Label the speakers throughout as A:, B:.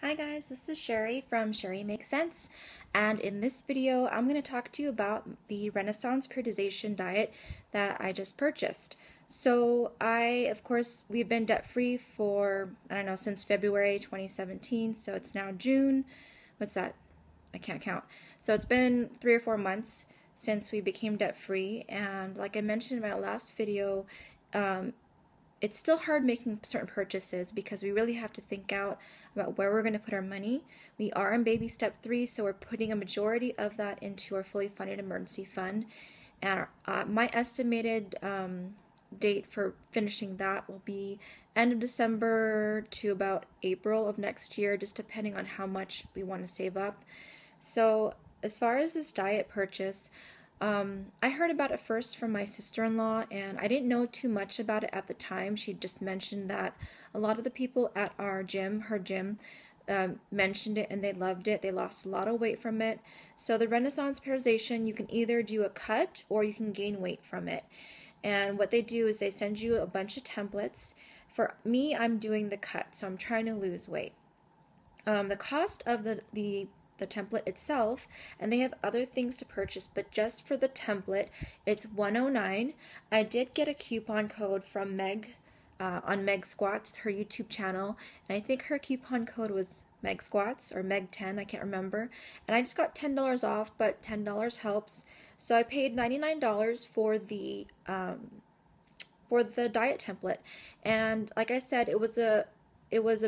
A: Hi guys, this is Sherry from Sherry Makes Sense, and in this video I'm going to talk to you about the Renaissance periodization diet that I just purchased. So of course, we've been debt-free for, I don't know, since February 2017, so it's now June. What's that? I can't count. So it's been 3 or 4 months since we became debt-free, and like I mentioned in my last video, um, it's still hard making certain purchases because we really have to think out about where we're going to put our money. We are in baby step 3, so we're putting a majority of that into our fully funded emergency fund. And my estimated date for finishing that will be end of December to about April of next year, just depending on how much we want to save up. So as far as this diet purchase, I heard about it first from my sister-in-law, and I didn't know too much about it at the time. She just mentioned that a lot of the people at our gym, her gym, mentioned it and they loved it. They lost a lot of weight from it. So the Renaissance periodization, you can either do a cut or you can gain weight from it. And what they do is they send you a bunch of templates. For me, I'm doing the cut, so I'm trying to lose weight. The cost of the template itself, and they have other things to purchase, but just for the template it's $109. I did get a coupon code from Meg on Meg Squats, her YouTube channel, and I think her coupon code was Meg Squats or Meg10, I can't remember, and I just got $10 off, but $10 helps. So I paid $99 for the diet template, and like I said, it was a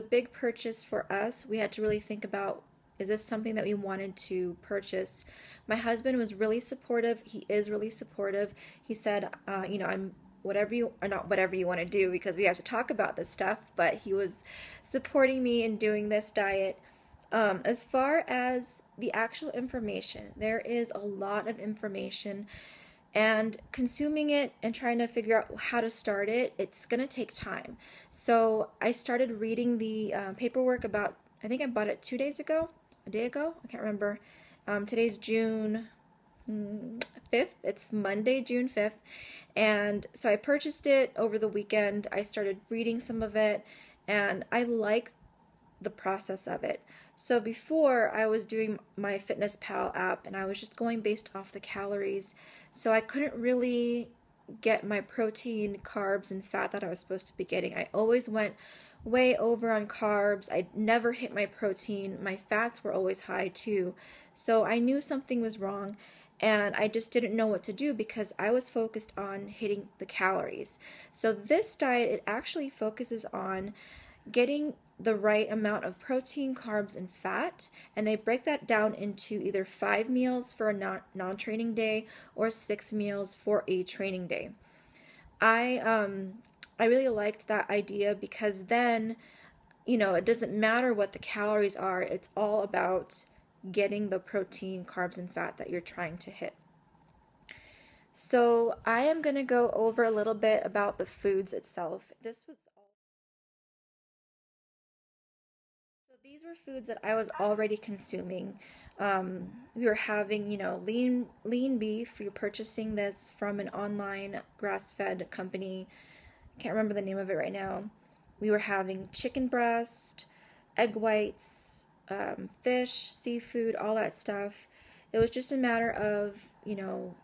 A: big purchase for us. We had to really think about, is this something that we wanted to purchase? My husband was really supportive. He is really supportive. He said, I'm whatever you, or not whatever you want to do, because we have to talk about this stuff, but he was supporting me in doing this diet. As far as the actual information, there is a lot of information, and consuming it and trying to figure out how to start it, it's going to take time. So I started reading the paperwork about, I think I bought it 2 days ago, a day ago, I can't remember. Today's June 5th, it's Monday, June 5th, and so I purchased it over the weekend. I started reading some of it, and I like the process of it. So before, I was doing my FitnessPal app and I was just going based off the calories, so I couldn't really get my protein, carbs, and fat that I was supposed to be getting. I always went way over on carbs. I never hit my protein. My fats were always high too. So I knew something was wrong, and I just didn't know what to do because I was focused on hitting the calories. So this diet, it actually focuses on getting the right amount of protein, carbs, and fat, and they break that down into either 5 meals for a non-training day or 6 meals for a training day. I really liked that idea because then, it doesn't matter what the calories are, it's all about getting the protein, carbs, and fat that you're trying to hit. So I am going to go over a little bit about the foods itself. These were foods that I was already consuming. We were having, lean beef. You're purchasing this from an online grass-fed company. I can't remember the name of it right now. We were having chicken breast, egg whites, fish, seafood, all that stuff. It was just a matter of,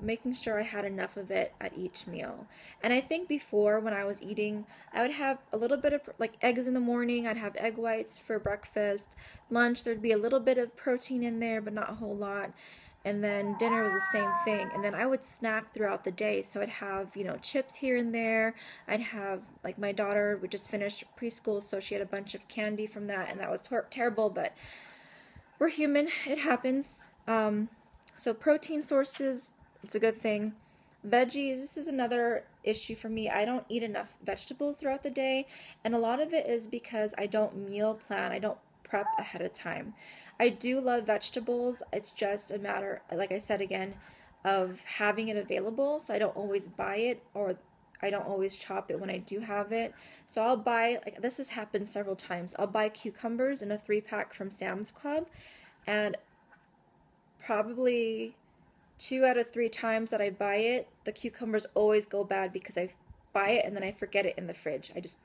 A: making sure I had enough of it at each meal. And I think before, when I was eating, I would have a little bit of like eggs in the morning. I'd have egg whites for breakfast. Lunch, there'd be a little bit of protein in there, but not a whole lot. And then dinner was the same thing. And then I would snack throughout the day. So I'd have, chips here and there. I'd have, like, my daughter would just finish preschool, so she had a bunch of candy from that, and that was terrible, but we're human. It happens. So protein sources, it's a good thing. Veggies, this is another issue for me. I don't eat enough vegetables throughout the day, and a lot of it is because I don't meal plan. I don't prep ahead of time. I do love vegetables. It's just a matter, like I said again, of having it available. So I don't always buy it, or I don't always chop it when I do have it. So I'll buy, like, this has happened several times. I'll buy cucumbers in a 3-pack from Sam's Club, and probably 2 out of 3 times that I buy it, the cucumbers always go bad because I buy it and then I forget it in the fridge. I just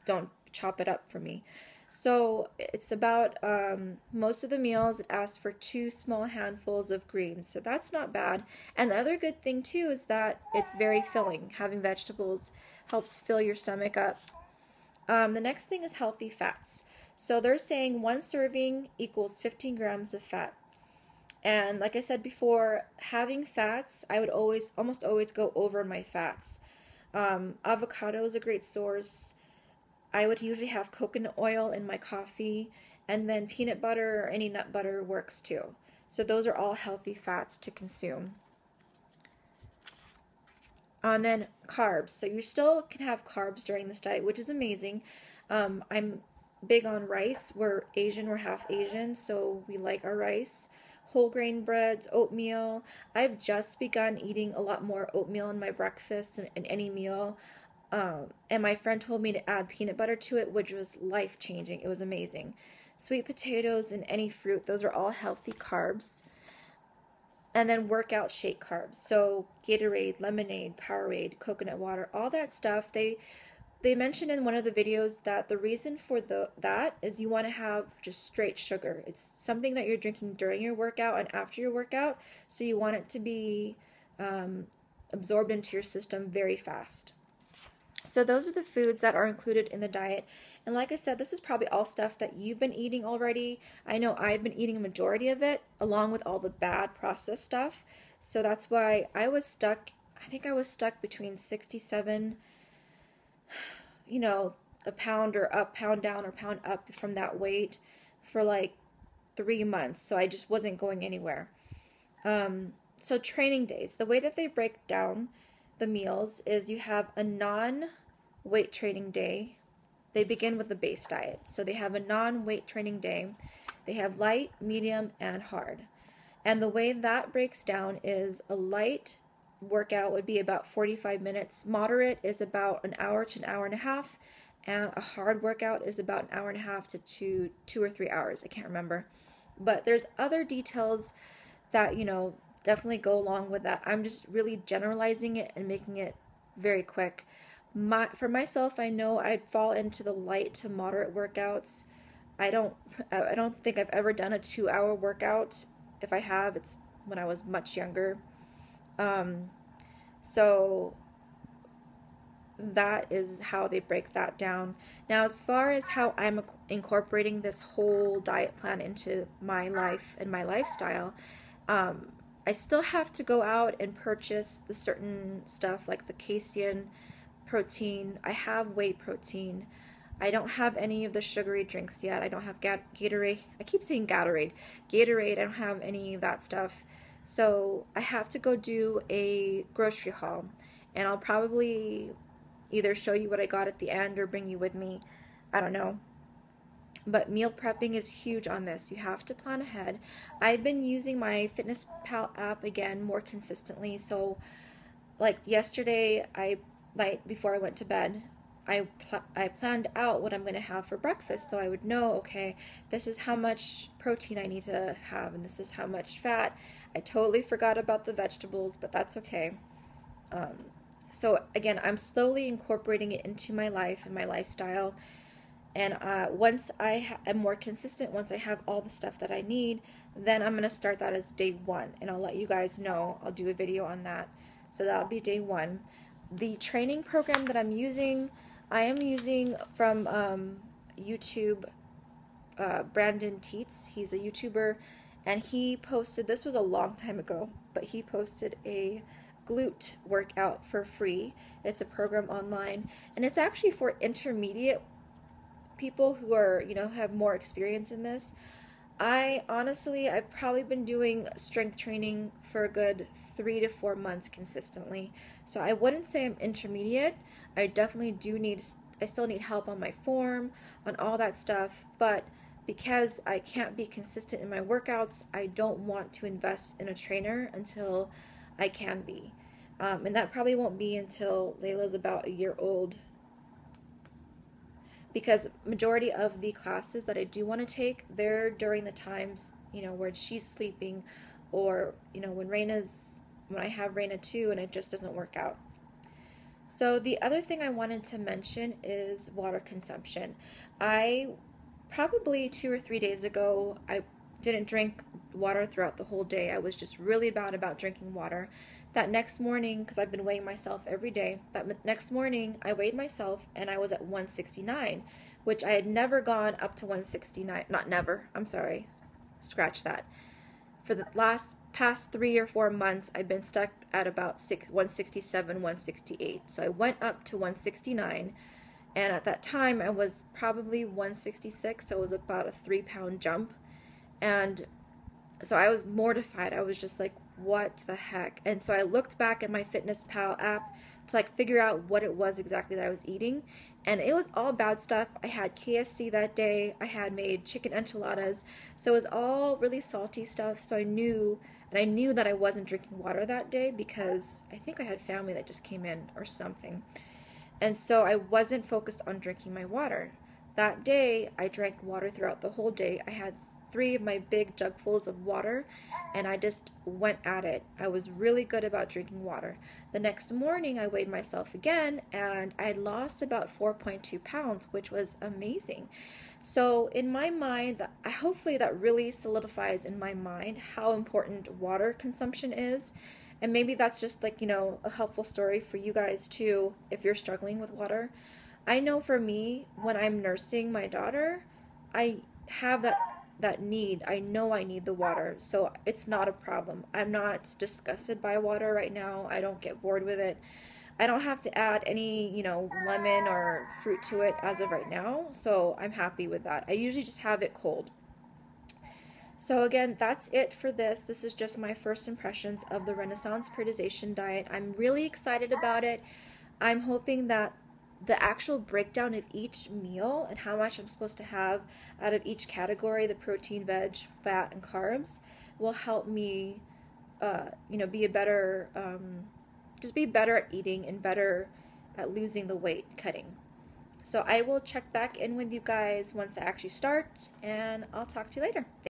A: don't chop it up for me. So it's about most of the meals, it asks for 2 small handfuls of greens. So that's not bad. And the other good thing too is that it's very filling. Having vegetables helps fill your stomach up. The next thing is healthy fats. So they're saying 1 serving equals 15 grams of fat. And like I said before, having fats, I would almost always go over my fats. Avocado is a great source. I would usually have coconut oil in my coffee, and then peanut butter or any nut butter works too. So those are all healthy fats to consume. And then carbs. So you still can have carbs during this diet, which is amazing. I'm big on rice. We're Asian, we're half Asian, so we like our rice. Whole grain breads, oatmeal. I've just begun eating a lot more oatmeal in my breakfast and in any meal. And my friend told me to add peanut butter to it, which was life-changing. It was amazing. Sweet potatoes and any fruit, those are all healthy carbs. And then workout shake carbs. So Gatorade, lemonade, Powerade, coconut water, all that stuff. They mentioned in one of the videos that the reason for that is you want to have just straight sugar. It's something that you're drinking during your workout and after your workout, so you want it to be absorbed into your system very fast. So those are the foods that are included in the diet. And like I said, this is probably all stuff that you've been eating already. I know I've been eating a majority of it, along with all the bad processed stuff. So that's why I was stuck. I think I was stuck between 67, a pound or up, pound down, or pound up from that weight for like 3 months. So I just wasn't going anywhere. So training days, the way that they break down the meals is you have a non-weight training day. They begin with the base diet. So they have a non-weight training day. They have light, medium, and hard. And the way that breaks down is a light workout would be about 45 minutes. Moderate is about an hour to an hour and a half. And a hard workout is about an hour and a half to 2 or 3 hours. I can't remember. But there's other details that, definitely go along with that. I'm just really generalizing it and making it very quick. For myself, I know I'd fall into the light to moderate workouts. I don't think I've ever done a 2-hour workout. If I have, it's when I was much younger. So that is how they break that down. Now, as far as how I'm incorporating this whole diet plan into my life and my lifestyle, I still have to go out and purchase the certain stuff like the casein protein. I have whey protein. I don't have any of the sugary drinks yet. I don't have Gatorade. I keep saying Gatorade. Gatorade, I don't have any of that stuff. So I have to go do a grocery haul. And I'll probably either show you what I got at the end or bring you with me. I don't know. But meal prepping is huge on this. You have to plan ahead. I've been using my FitnessPal app again more consistently. So like yesterday, before I went to bed, I planned out what I'm going to have for breakfast, so I would know, okay, this is how much protein I need to have, and this is how much fat. I totally forgot about the vegetables, but that's okay. So again, I'm slowly incorporating it into my life and my lifestyle. And once I am more consistent, once I have all the stuff that I need, then I'm going to start that as day 1. And I'll let you guys know. I'll do a video on that. So that'll be day 1. The training program that I'm using, I am using from YouTube, Brandon Teets. He's a YouTuber. And he posted, this was a long time ago, but he posted a glute workout for free. It's a program online. And it's actually for intermediate people who are, have more experience in this. I've probably been doing strength training for a good 3 to 4 months consistently. So I wouldn't say I'm intermediate. I still need help on my form, on all that stuff. But because I can't be consistent in my workouts, I don't want to invest in a trainer until I can be. And that probably won't be until Layla's about a year old, because majority of the classes that I do want to take, they're during the times, where she's sleeping, or, when I have Raina too, and it just doesn't work out. So the other thing I wanted to mention is water consumption. I probably 2 or 3 days ago, I didn't drink water throughout the whole day. I was just really bad about drinking water. That next morning, because I've been weighing myself every day, that next morning I weighed myself and I was at 169, which I had never gone up to 169. Not never, I'm sorry. Scratch that. For the past 3 or 4 months, I've been stuck at about 167, 168. So I went up to 169, and at that time I was probably 166, so it was about a 3 pound jump. And so I was mortified. I was just like, what the heck? And so I looked back at my FitnessPal app to like figure out what it was exactly that I was eating, and it was all bad stuff. I had KFC that day. I had made chicken enchiladas, so it was all really salty stuff. So I knew, and I knew that I wasn't drinking water that day because I think I had family that just came in or something. And so I wasn't focused on drinking my water. That day, I drank water throughout the whole day. I had 3 of my big jugfuls of water, and I just went at it. I was really good about drinking water. The next morning, I weighed myself again, and I lost about 4.2 pounds, which was amazing. So in my mind, hopefully that really solidifies in my mind how important water consumption is. And maybe that's just like, a helpful story for you guys too, if you're struggling with water. I know for me, when I'm nursing my daughter, I have that need. I know I need the water, so it's not a problem. I'm not disgusted by water right now. I don't get bored with it. I don't have to add any, lemon or fruit to it as of right now, so I'm happy with that. I usually just have it cold. So again, that's it for this. This is just my first impressions of the Renaissance Periodization diet. I'm really excited about it. I'm hoping that the actual breakdown of each meal and how much I'm supposed to have out of each category, the protein, veg, fat, and carbs, will help me, be a better, just be better at eating and better at losing the weight, cutting. So I will check back in with you guys once I actually start, and I'll talk to you later.